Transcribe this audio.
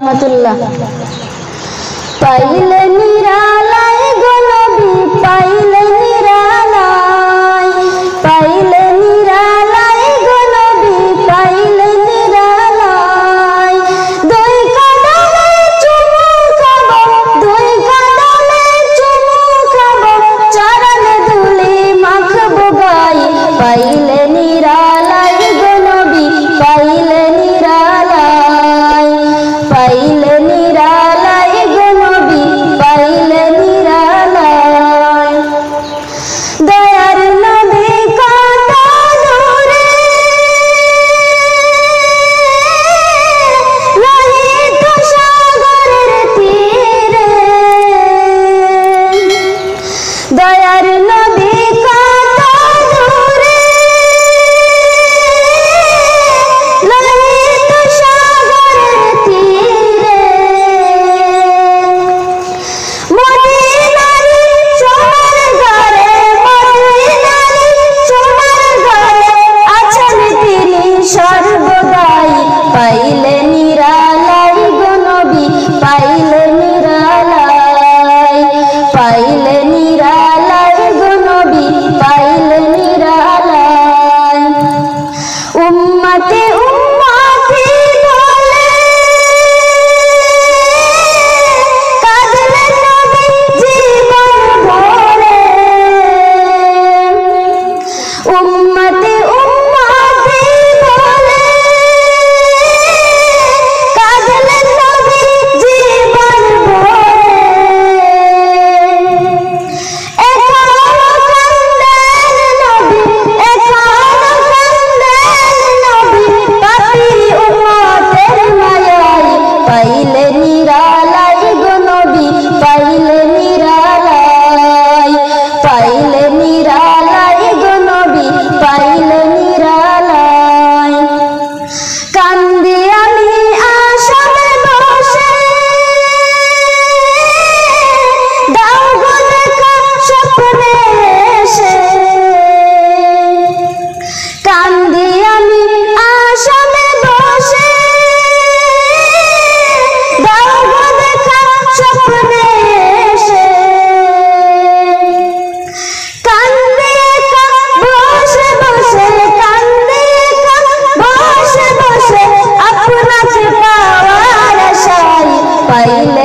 রহমাতুল্লাহ। পাইলে নিরালায় গো নবী, পাইলে নিরালায়, পাইলে নিরালায় গো নবী, পাইলে নিরালায়। দুই কদমে চুমু খাবো, দুই কদমে চুমু খাবো, চরণে ধুলি মাখবো গায়ে। পাইলে নিরালায় গো নবী, পাইলে নিরালায়, পাইলে নিরালায় গো নবী, পাইলে নিরালায়। দয়ার নবী কত দূরে, রহিত সাগরের তীরে। দয়ার নবী কত দূরে, রহিত সাগরের তীরে। মদিনারি সোনার ঘরে, মদিনারি সোনার ঘরে আছেন তিনি সর্বদাই। পাইলে নিরালায় গো নবী, পাইলে নিরালায়, পাইলে নিরালায় গো নবী, পাইলে নিরালায়। উম্মতে উম্মতি বলে কাঁদলেন নবী জীবন ভরে। উম্মতে উম্মতি বলে কাঁদলেন নবী জীবন ভরে। এখনো কান্দেন নবী, এখনো কান্দেন নবী, পাপী উম্মতের মায়ায়। পাইলে নিরালায় গো নবী, পাইলে নিরালায়, পাইলে নিরালায় গো নবী, পাইলে নিরালায়। কান্দি আমি আসামে বসে, দাও গো দেখা স্বপ্নে এসে। কান্দি আমি আসামে বসে, দাও গো দেখা স্বপ্নে এসে। কান্দে একা বসে বসে, কান্দে একা বসে বসে, আপনাকে পাওয়ার আশায়। পাইলে